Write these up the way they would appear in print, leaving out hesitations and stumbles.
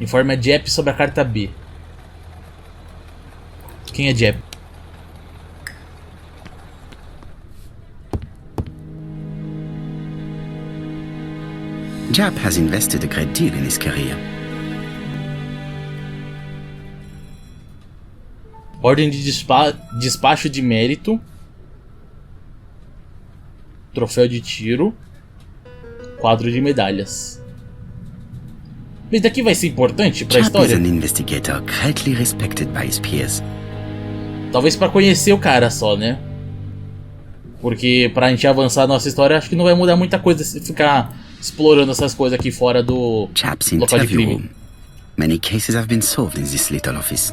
Informe a Jep sobre a carta B. Quem é Jep? Jap has invested a great deal in his career. Ordem de despacho de mérito. Troféu de tiro. Quadro de medalhas. Isso daqui vai ser importante pra Jap is história? an investigator greatly respected by his peers. Talvez pra conhecer o cara só, né? Porque pra gente avançar a nossa história, acho que não vai mudar muita coisa se ficar explorando essas coisas aqui fora do Jap's local de interview crime. room. Many cases have been solved in this little office.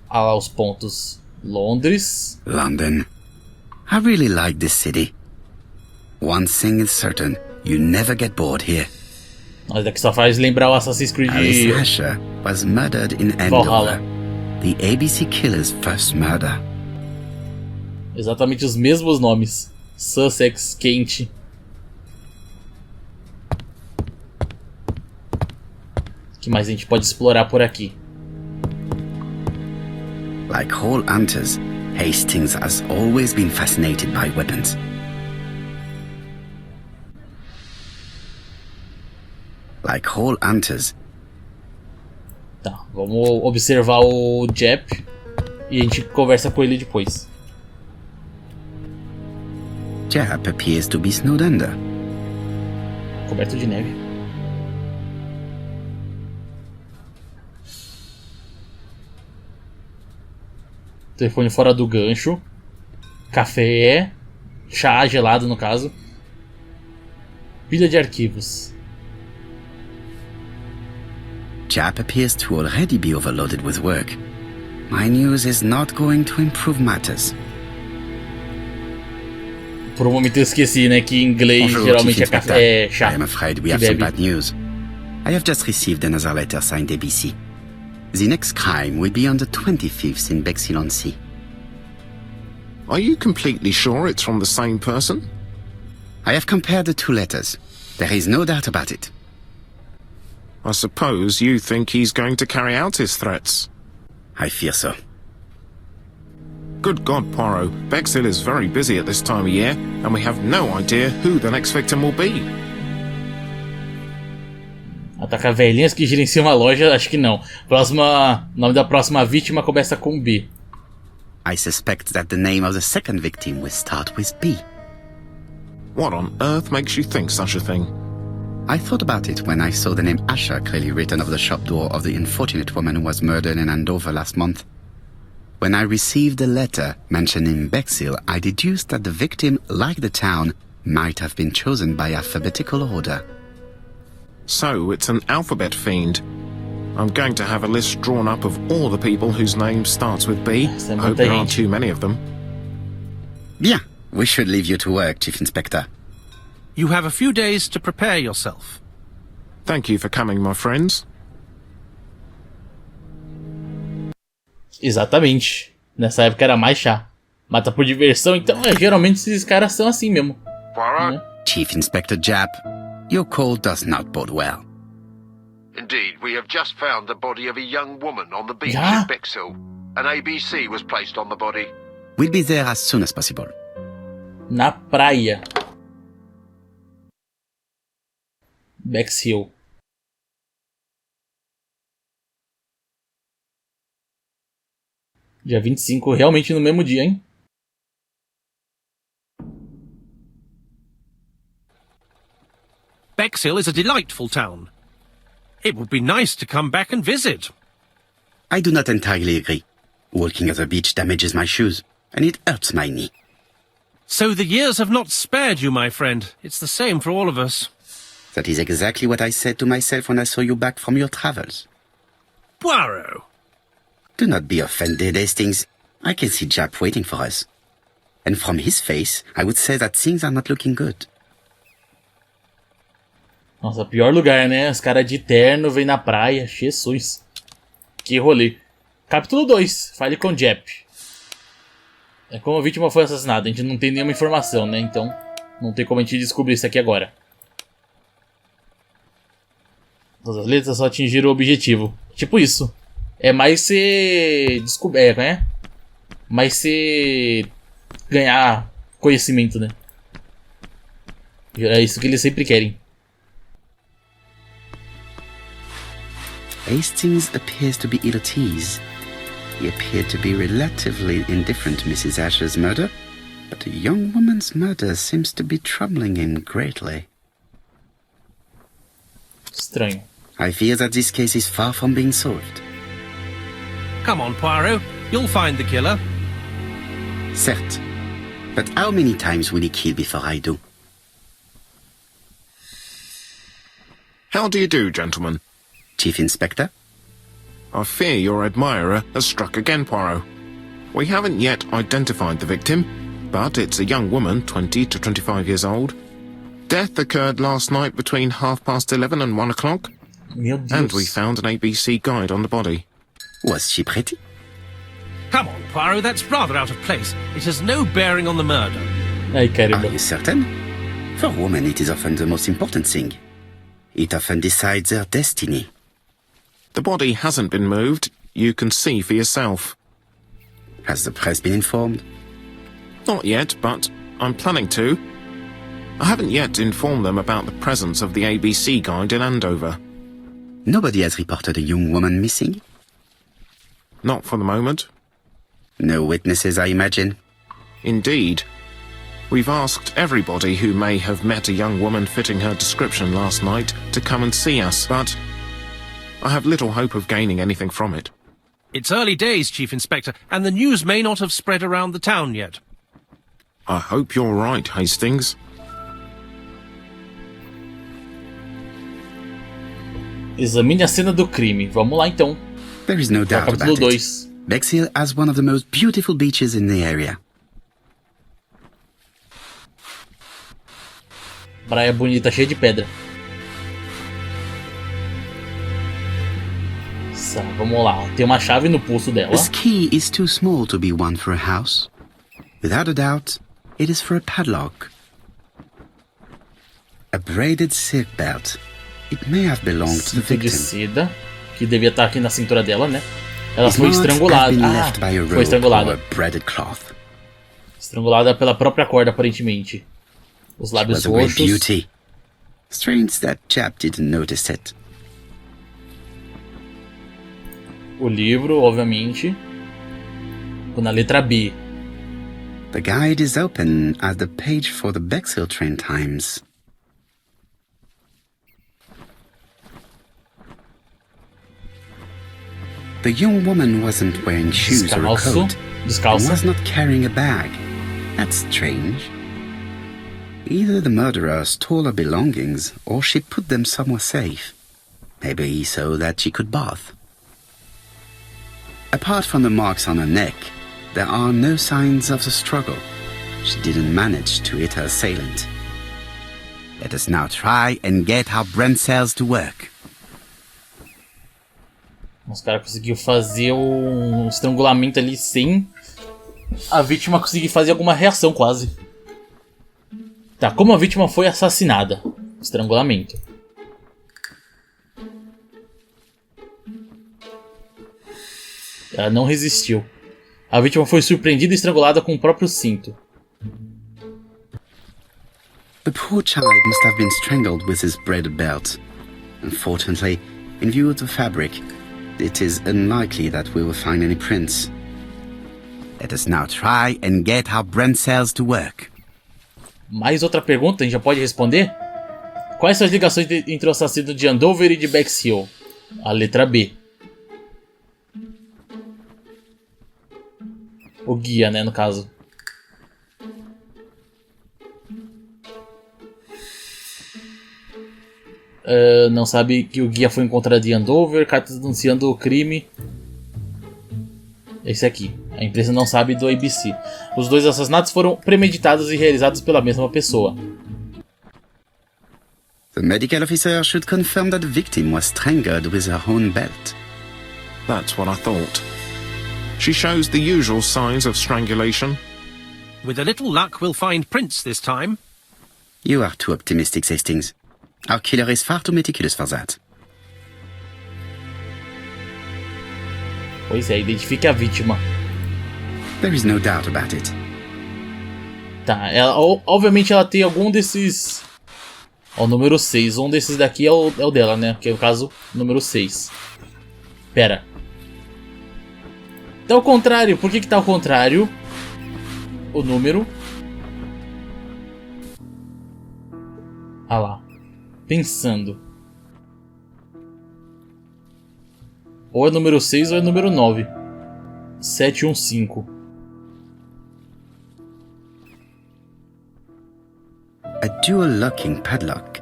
Ah lá os pontos. Londres. London. I really like this city. One thing is certain, you never get bored here. Mas daqui só faz lembrar o Assassin's Creed Alice Asher was murdered in Valhalla. Andover. The ABC killer's first murder. Exatamente os mesmos nomes. Sussex, Kent. O que mais a gente pode explorar por aqui? Like all hunters, Hastings has always been fascinated by weapons. Like all hunters, Tá, vamos observar o Jep e a gente conversa com ele depois. Jap appears to be snowed under. Coberto de neve. Telefone fora do gancho. Café. Chá gelado, no caso. Pilha de arquivos. Jap appears to already be overloaded with work. My news is not going to improve matters. Por um momento eu esqueci, né, que em inglês Bonjour, geralmente Chief é café, é chá. I am afraid we que have some bebe. bad news. I have just received another letter signed ABC. The next crime will be on the 25th in Bexhill-on-Sea. Are you completely sure it's from the same person? I have compared the two letters. There is no doubt about it. I suppose you think he's going to carry out his threats. I fear so. Good God, Poirot. Bexhill is very busy at this time of year, and we have no idea who the next victim will be. Atacar velhinhas que gerenciam uma loja, acho que não. Nome da próxima vítima começa com B. I suspect that the name of the second victim will start with B. What on earth makes you think such a thing? I thought about it when I saw the name Asher clearly written over the shop door of the unfortunate woman who was murdered in Andover last month. When I received a letter mentioning Bexhill, I deduced that the victim, like the town, might have been chosen by alphabetical order. So, it's an alphabet fiend. I'm going to have a list drawn up of all the people whose name starts with B. I hope there aren't too many of them. Bien, we should leave you to work, Chief Inspector. You have a few days to prepare yourself. Thank you for coming, my friends. Exatamente. Nessa época era mais chá. Mata por diversão, então geralmente esses caras são assim mesmo. Poirot? Né? Chief Inspector Jap, your call does not bode well. Indeed, we have just found the body of a young woman on the beach Yeah. in Bexhill. An ABC was placed on the body. We'll be there as soon as possible. Na praia. Bexhill. Dia 25, realmente no mesmo dia, hein? Bexhill is a delightful town. It would be nice to come back and visit. I do not entirely agree. Walking at the beach damages my shoes, and it hurts my knee. So the years have not spared you, my friend. It's the same for all of us. That is exactly what I said to myself when I saw you back from your travels. Poirot. Do not be offended, Hastings. I can see Jap waiting for us. And from his face, I would say that things are not looking good. Nossa, pior lugar, né? Os caras de terno vêm na praia. Jesus. Que rolê. Capítulo 2. Fale com Jep. É como a vítima foi assassinada. A gente não tem nenhuma informação, né? Então, Não tem como a gente descobrir isso aqui agora. As letras só atingiram o objetivo. Tipo isso. É mais você descobrir, né? Mais você ganhar conhecimento, né? É isso que eles sempre querem. Hastings appears to be ill at ease. He appeared to be relatively indifferent to Mrs. Asher's murder, but the young woman's murder seems to be troubling him greatly. Estranho. I fear that this case is far from being solved. Come on, Poirot. You'll find the killer. Certes. But how many times will he kill before I do? How do you do, gentlemen? Chief Inspector? I fear your admirer has struck again, Poirot. We haven't yet identified the victim, but it's a young woman, 20 to 25 years old. Death occurred last night between 11:30 and 1 o'clock. Meu Deus. And we found an ABC guide on the body. Was she pretty? Come on, Poirot, that's rather out of place. It has no bearing on the murder. Ai, caramba. Are you certain? For women, it is often the most important thing. It often decides their destiny. The body hasn't been moved. You can see for yourself. Has the press been informed? Not yet, but I'm planning to. I haven't yet informed them about the presence of the ABC guide in Andover. Nobody has reported a young woman missing? Not for the moment. No witnesses, I imagine. Indeed. We've asked everybody who may have met a young woman fitting her description last night to come and see us, but I have little hope of gaining anything from it. It's early days, Chief Inspector, and the news may not have spread around the town yet. I hope you're right, Hastings. Examine a cena do crime. Vamos lá então. There is no doubt Capítulo about 2. it. Bexhill has one of the most beautiful beaches in the area. Praia bonita, cheia de pedra. Vamos lá. Tem uma chave no pulso dela. This key is too small to be one for a house. Without a doubt, it is for a padlock. A braided silk belt. It may have belonged to the Cinto de victim. seda, que devia estar aqui na cintura dela, né? Ela His foi marks have estrangulada. been Ah, left by a foi rope estrangulada. or a braided cloth. Estrangulada pela própria corda, aparentemente. Os lábios Was a great roxos. beauty. Strange that chap didn't notice it. O livro, obviamente. Na letra B. The guide is open at the page for the Bexhill train times. The young woman wasn't wearing shoes or a coat and Descalça. was not carrying a bag. That's strange. Either the murderer stole her belongings or she put them somewhere safe. Maybe so that she could bath. Apart from the marks on her neck, there are no signs of the struggle. She didn't manage to hit her assailant. Let us now try and get our brain cells to work. Os caras conseguiram fazer um estrangulamento ali sem a vítima conseguir fazer alguma reação, quase. Tá, como a vítima foi assassinada? Estrangulamento. Ela não resistiu. A vítima foi surpreendida e estrangulada com o próprio cinto. The poor child must have been strangled with his braided belt. Unfortunately, in view of the fabric, it is unlikely that we will find any prints. Let us now try and get our brain cells to work. Mais outra pergunta, a gente já pode responder? Quais são as ligações entre o assassino de Andover e de Bexhill? A letra B. O guia, né, no caso. Não sabe que o guia foi encontrado em Andover, cartas denunciando o crime. Esse aqui. A imprensa não sabe do ABC. Os dois assassinatos foram premeditados e realizados pela mesma pessoa. The medical officer should confirm that the victim was strangled with her own belt. That's what I thought. She shows the usual signs of strangulation. With a little luck, we'll find prints this time. You are too optimistic, Hastings. Our killer is far too meticulous for that. Pois é, identifique a vítima. There is no doubt about it. Tá, obviamente ela tem algum desses... Ó, o número 6. Um desses daqui é o dela, né? Que é o caso número 6. Pera. Tá ao contrário. Por que tá ao contrário? O número. Ah lá. Pensando. Ou é número 6 ou é número 9. 715. A dual locking padlock.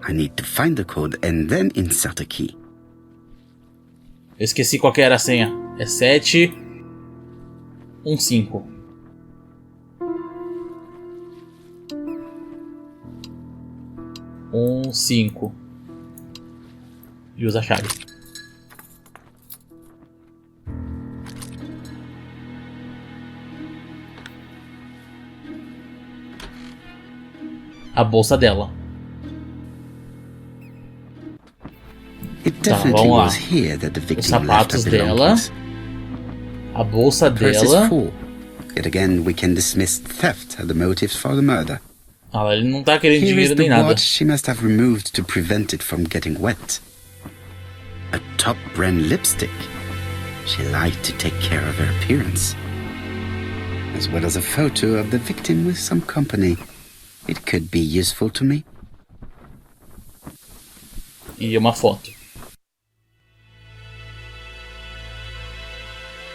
I need to find the code and then insert a key. Eu esqueci qual que era a senha. É 715. E usa a chave. A bolsa dela. It definitely vamos lá. was here that the Os victim sapatos left her dela. belongings. A bolsa Purse is dela. full. Yet again, we can dismiss theft as the motives for the murder. Ah, ele não tá querendo Here is dinheiro the nem nada. watch she must have removed to prevent it from getting wet. A top brand lipstick. She liked to take care of her appearance. As well as a photo of the victim with some company. It could be useful to me. E uma foto.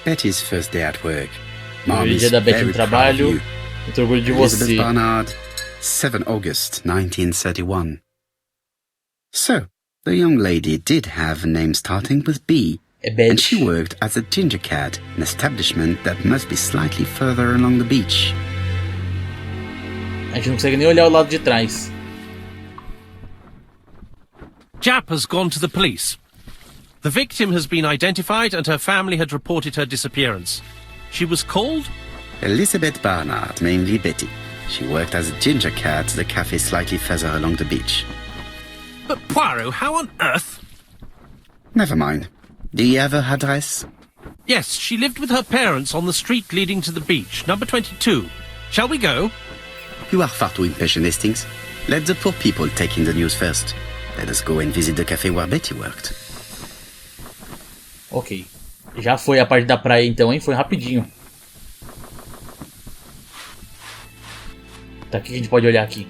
Betty's first day at work. Primeiro dia da Betty no trabalho. Eu tô orgulho de Elizabeth você. Barnard, 7 August 1931. So, the young lady did have a name starting with B, É and she Betty. worked as a ginger cat, an establishment that must be slightly further along the beach. A gente não consegue nem olhar o lado de trás. Jap has gone to the police. The victim has been identified and her family had reported her disappearance. She was called? Elizabeth Barnard, mainly Betty. She worked as a ginger cat, the cafe slightly further along the beach. But Poirot, how on earth? Never mind. Do you have her address? Yes, she lived with her parents on the street leading to the beach, number 22. Shall we go? You are far too impatient, Hastings. Let the poor people take in the news first. Let us go and visit the cafe where Betty worked. Ok. Já foi a parte da praia então, hein? Foi rapidinho. Tá, o que a gente pode olhar aqui?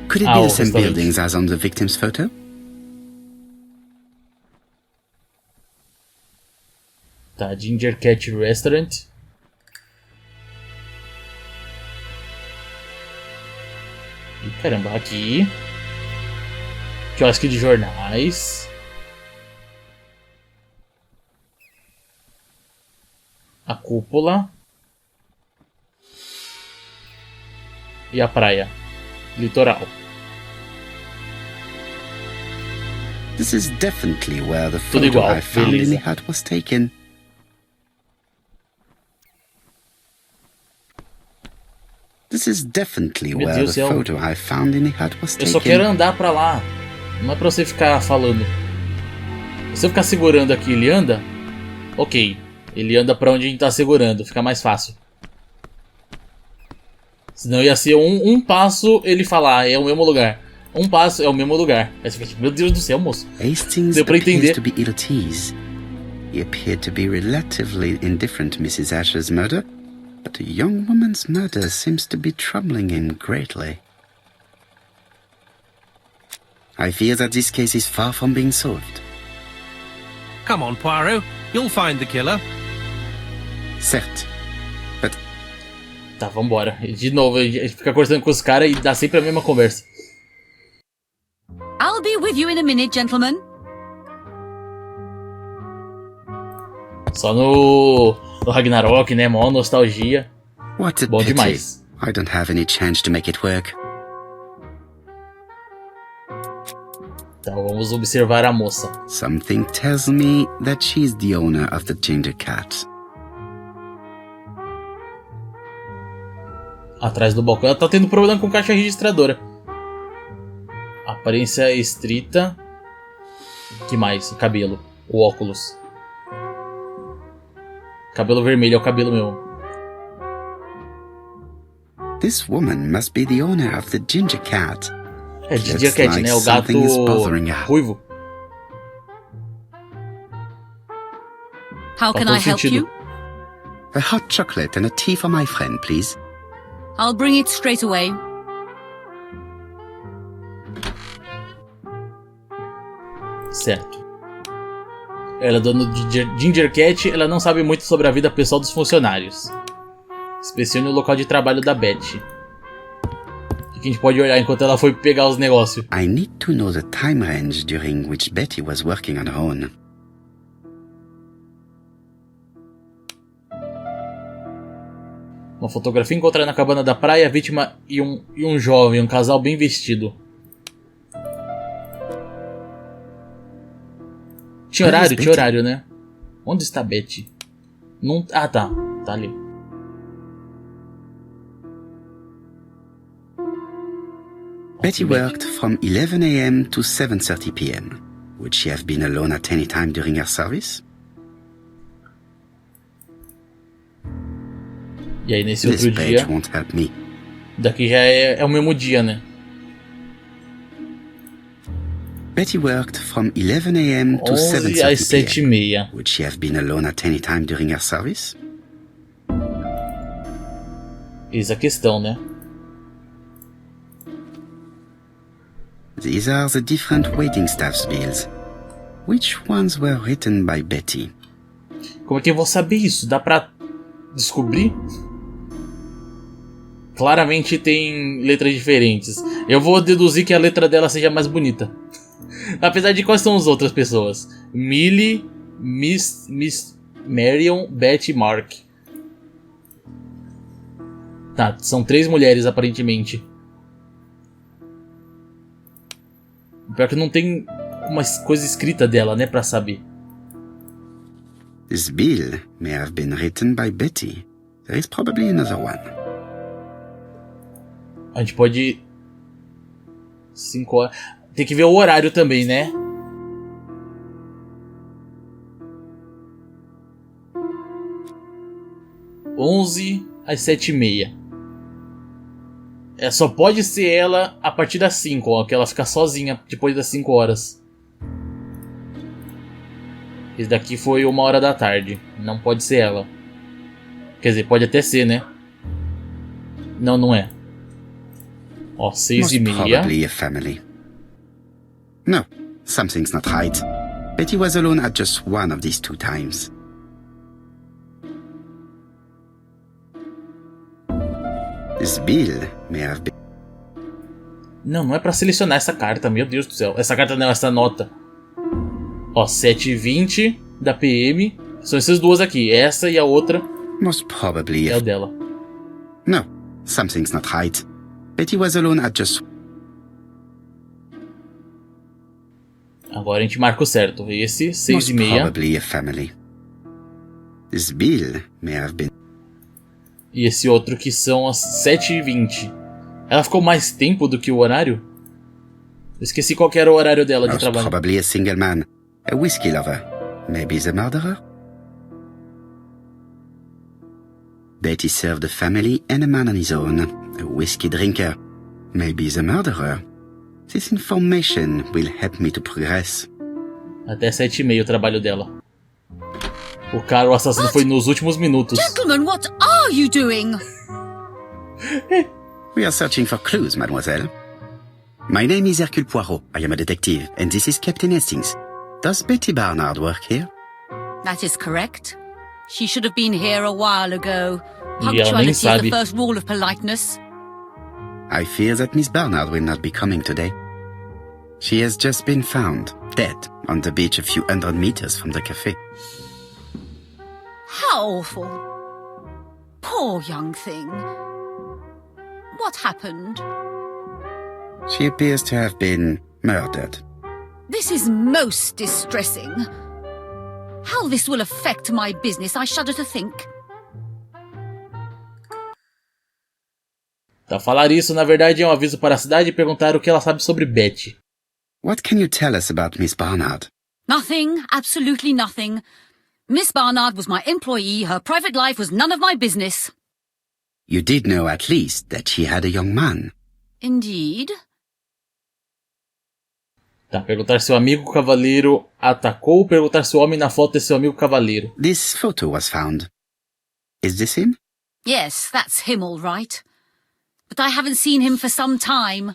Could it be o the same restaurante. buildings as on the victim's photo? Tá, Ginger Cat Restaurant. Ih, caramba, aqui. Quiosque de jornais. A cúpula. E a praia. Litoral. This is definitely where the Tudo photo igual, I found in beleza. the hut was taken. This is definitely Meu where Deus the do céu. photo I found in the hut was Eu só taken. quero andar pra lá. Não é pra você ficar falando. Se eu ficar segurando aqui, ele anda? Ok. Ele anda pra onde a gente tá segurando. Fica mais fácil. Senão ia ser um passo ele falar, é o mesmo lugar. Um passo é o mesmo lugar. Aí você fica tipo, meu Deus do céu, moço. Hastings Deu pra entender. appears to be ill at ease. He appeared to be relatively indifferent to Mrs. Asher's murder, but the young woman's murder seems to be troubling him greatly. I fear that this case is far from being solved. Come on, Poirot. You'll find the killer. Certes. But Tá, vambora. E de novo, a gente fica conversando com os caras e dá sempre a mesma conversa. I'll be with you in a minute, gentlemen. Só no Ragnarok, né? Mó nostalgia. what a Bom pity. demais. I don't have any change to make it work. Então vamos observar a moça. Something tells me that she's the owner of the ginger cat. Atrás do balcão. Ela tá tendo problema com caixa registradora. Aparência estrita. Que mais? Cabelo. O óculos. Cabelo vermelho é o cabelo meu. This woman must be the owner of the ginger cat. É ginger cat, né? O gato ruivo. How can I help you? A hot chocolate and a tea for my friend, please. I'll bring it straight away. Certo. Ela é dona de Ginger Cat, ela não sabe muito sobre a vida pessoal dos funcionários. Inspecione o local de trabalho da Betty. O que a gente pode olhar enquanto ela foi pegar os negócios? I need to know the time range during which Betty was working on her own. Uma fotografia encontrada na cabana da praia, a vítima e um jovem, um casal bem vestido. Tinha horário, né? Onde está Betty? Não... Ah, tá. Tá ali. Betty worked from 11 a.m. to 7:30 p.m. Would she have been alone at any time during her service? E aí nesse outro dia... won't help me. Daqui já é o mesmo dia, né? Betty worked from 11 a.m. to 11 às 7h30. Would she have been alone at any time during her service? Eis a questão, né? These are the different waiting staff's bills. Which ones were written by Betty? Como é que eu vou saber isso? Dá pra descobrir? Claramente tem letras diferentes. Eu vou deduzir que a letra dela seja mais bonita. Apesar de quais são as outras pessoas? Millie, Miss Marion, Betty, Mark. Tá, são 3 mulheres aparentemente. Pior que não tem uma coisa escrita dela, né, pra saber. This bill may have been written by Betty. There is probably another one. A gente pode... 5 horas... Tem que ver o horário também, né? (11 às 7h30). Só pode ser ela a partir das 5, ó, que ela fica sozinha depois das 5 horas. Esse daqui foi 1h da tarde. Não pode ser ela. Quer dizer, pode até ser, né? Não, não é. Ó, 6h30. Probably a family. No, something's not right. Betty was alone at just one of these 2 times. This bill may have been... Não é pra selecionar essa carta, meu Deus do céu. Essa carta não, essa nota. Ó, 7h20 da PM. São essas duas aqui, essa e a outra. Most probably é o dela. No, something's not right. Betty was alone at just... Agora a gente marca o certo. Esse, 6h30. Most probably a family. This bill may have been... E esse outro que são as 7h20. Ela ficou mais tempo do que o horário? Eu esqueci qual que era o horário dela de trabalho. Probably a single man. A whiskey lover. Maybe the murderer? Betty served a family and a man on his own. A whiskey drinker. Maybe the murderer. This information will help me to progress. Até 7h30 o trabalho dela. O cara, o assassino, foi nos últimos minutos. Gentlemen, what are you doing? We are searching for clues, mademoiselle. My name is Hercule Poirot. I am a detective, and this is Captain Hastings. Does Betty Barnard work here? That is correct. She should have been here a while ago. E ela nem Punctuality is sabe. the first rule of politeness. I fear that Miss Barnard will not be coming today. She has just been found, dead, on the beach a few hundred meters from the cafe. How awful. Poor young thing. What happened? She appears to have been murdered. This is most distressing. How this will affect my business, I shudder to think. Tá, falar isso, na verdade, é um aviso para a cidade e perguntar o que ela sabe sobre Betty. What can you tell us about Miss Barnard? Nothing, absolutely nothing. Miss Barnard was my employee. Her private life was none of my business. You did know at least that she had a young man. Indeed. Tá, perguntar se o amigo cavaleiro atacou, perguntar se o homem na foto é seu amigo cavaleiro. This photo was found. Is this him? Yes, that's him all right. But I haven't seen him for some time.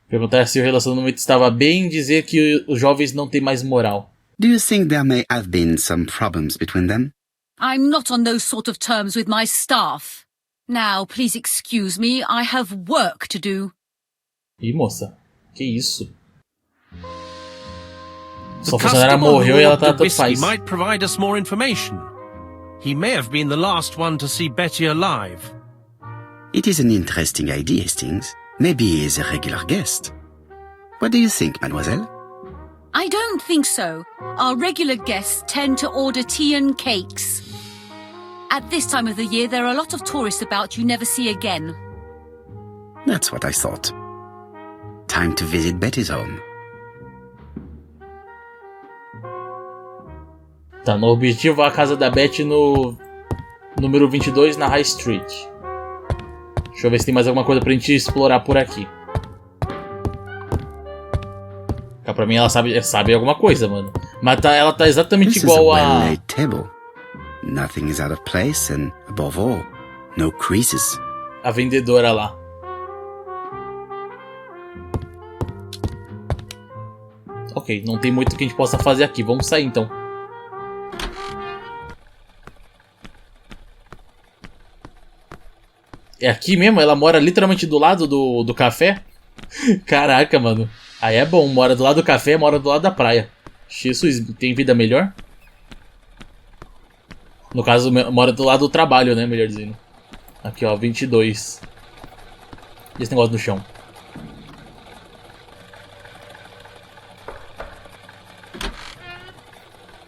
Perguntar se o relacionamento estava bem, dizer que os jovens não têm mais moral. Do you think there may have been some problems between them? I'm not on those sort of terms with my staff. Now, please excuse me, I have work to do. Ih, moça, que isso? The Sua funcionária customer morreu e ela who tá ordered the tanto faz. whiskey might provide us more information. He may have been the last one to see Betty alive. It is an interesting idea, Hastings. Maybe he is a regular guest. What do you think, mademoiselle? I don't think so. Our regular guests tend to order tea and cakes. At this time of the year, there are a lot of tourists about you never see again. That's what I thought. Time to visit Betty's home. Tá, no objetivo a casa da Betty no número 22 na High Street. Deixa eu ver se tem mais alguma coisa pra gente explorar por aqui. Pra mim ela sabe alguma coisa, mano. Mas ela tá exatamente This igual is a a... well-laid table. Nothing is out of place and, above all, no creases. a vendedora lá. Ok, não tem muito que a gente possa fazer aqui. Vamos sair então. É aqui mesmo? Ela mora literalmente do lado do café? Caraca, mano. Aí é bom. Mora do lado do café, mora do lado da praia. Jesus, tem vida melhor? No caso, mora do lado do trabalho, né? Melhor dizendo. Aqui, ó, 22. E esse negócio no chão.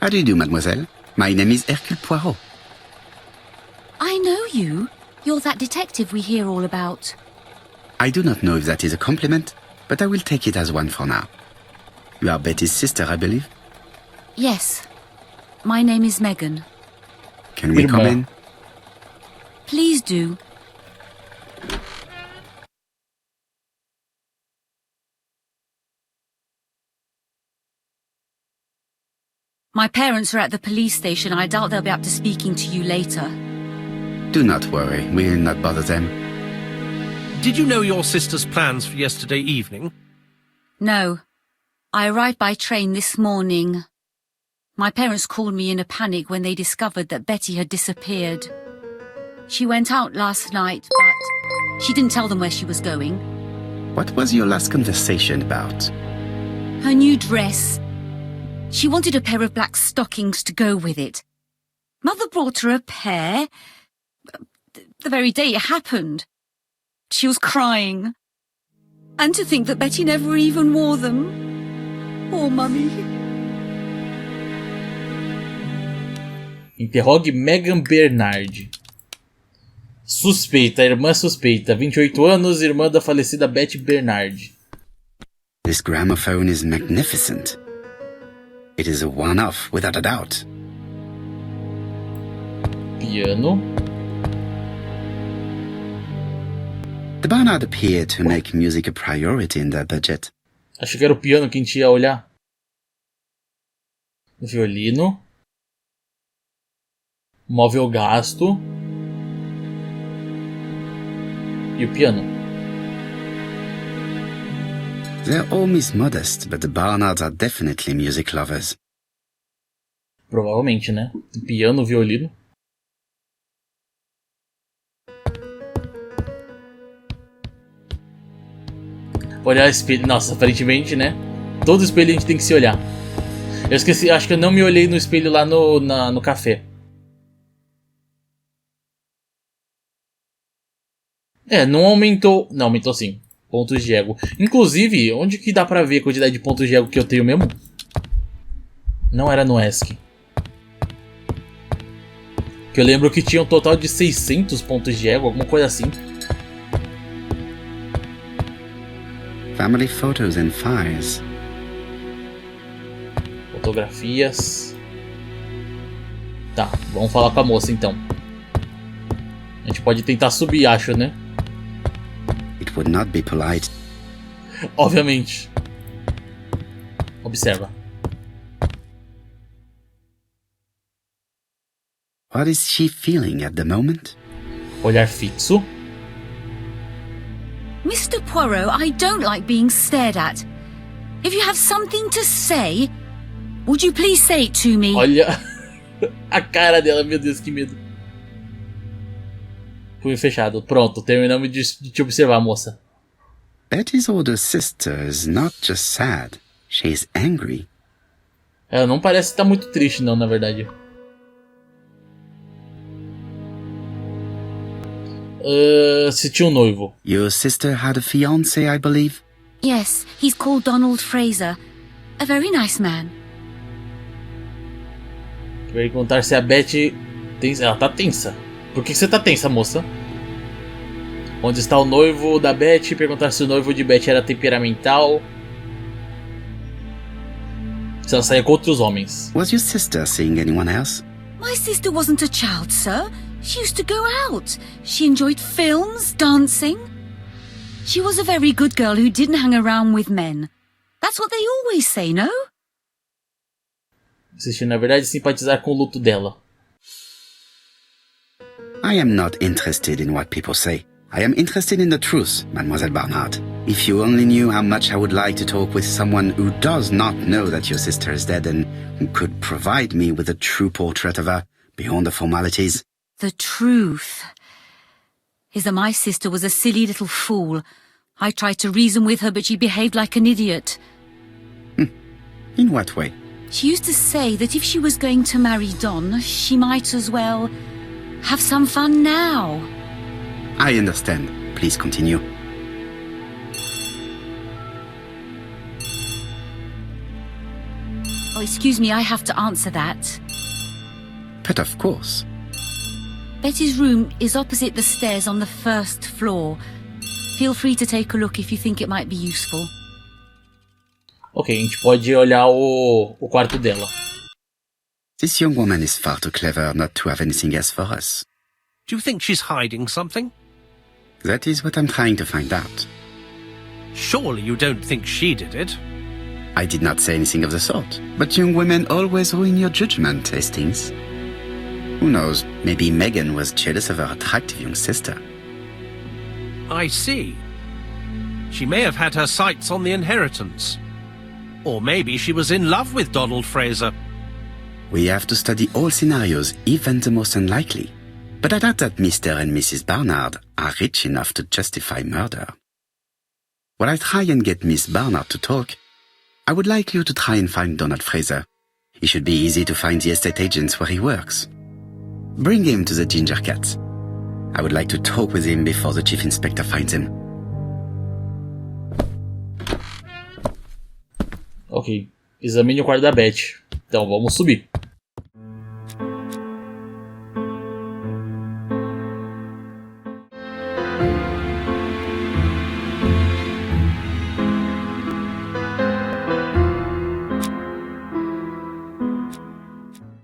How do you do, mademoiselle? My name is Hercule Poirot. I know you. You're that detective we hear all about. I do not know if that is a compliment, but I will take it as one for now. You are Betty's sister, I believe? Yes. My name is Megan. Can we come in? Please do. My parents are at the police station. I doubt they'll be up to speaking to you later. Do not worry, we will not bother them. Did you know your sister's plans for yesterday evening? No. I arrived by train this morning. My parents called me in a panic when they discovered that Betty had disappeared. She went out last night, but she didn't tell them where she was going. What was your last conversation about? Her new dress. She wanted a pair of black stockings to go with it. Mother brought her a pair. The very day it happened. She was crying. And to think that Betty never even wore them. Poor Mummy. Interrogue Megan Bernard. Suspeita, irmã suspeita. 28 anos, irmã da falecida Betty Bernard. This gramophone is magnificent. It is a one-off, without a doubt. Piano. The Barnard appeared to make music a priority in their budget. Acho que era o piano que a gente ia olhar. Violino. Móvel gasto. E o piano. They're all Miss Modest, but the Barnards are definitely music lovers. Provavelmente, né? Piano, violino. Olhar espelho. Nossa, aparentemente, né? Todo espelho a gente tem que se olhar. Eu esqueci, acho que eu não me olhei no espelho lá no café. É, não aumentou. Não, aumentou sim. Pontos de ego. Inclusive, onde que dá pra ver a quantidade de pontos de ego que eu tenho mesmo? Não era no ESC. Que eu lembro que tinha um total de 600 pontos de ego, alguma coisa assim. Family photos and files. Fotografias. Tá, vamos falar com a moça então. A gente pode tentar subir, acho, né? It would not be polite. Obviamente. Observa. What is she feeling at the moment? Olhar fixo. Mr. Poirot, I don't like being stared at. If you have something to say, would you please say it to me? Olha a cara dela, meu Deus, que medo. Punho fechado. Pronto, terminamos de te observar, moça. Betty's older sister is not just sad. She's angry. Ela não parece estar muito triste, não, na verdade. Se tinha um noivo. Your sister had a fiancé, I believe? Yes, he's called Donald Fraser. A very nice man. Perguntar se a Betty... Ela tá tensa. Por que você tá tensa, moça? Onde está o noivo da Betty? Perguntar se o noivo de Betty era temperamental. Se ela saía com outros homens. Was your sister seeing anyone else? My sister wasn't a child, sir. She used to go out. She enjoyed films, dancing. She was a very good girl who didn't hang around with men. That's what they always say, no? Insistir, na verdade, simpatizar com o luto dela. I am not interested in what people say. I am interested in the truth, Mademoiselle Barnard. If you only knew how much I would like to talk with someone who does not know that your sister is dead and who could provide me with a true portrait of her, beyond the formalities. The truth is that my sister was a silly little fool. I tried to reason with her, but she behaved like an idiot. In what way? She used to say that if she was going to marry Don, she might as well have some fun now. I understand. Please continue. Oh, excuse me, I have to answer that. But of course. Betty's room is opposite the stairs on the first floor. Feel free to take a look if you think it might be useful. Ok, a gente pode olhar o quarto dela. This young woman is far too clever not to have anything else for us. Do you think she's hiding something? That is what I'm trying to find out. Surely you don't think she did it? I did not say anything of the sort, but young women always ruin your judgment, Hastings. Who knows, maybe Megan was jealous of her attractive young sister. I see. She may have had her sights on the inheritance. Or maybe she was in love with Donald Fraser. We have to study all scenarios, even the most unlikely. But I doubt that Mr. and Mrs. Barnard are rich enough to justify murder. While I try and get Miss Barnard to talk, I would like you to try and find Donald Fraser. It should be easy to find the estate agents where he works. Bring him to the Ginger Cat. I would like to talk with him before the Chief Inspector finds him. Ok, examine o quarto da Betty. Então vamos subir.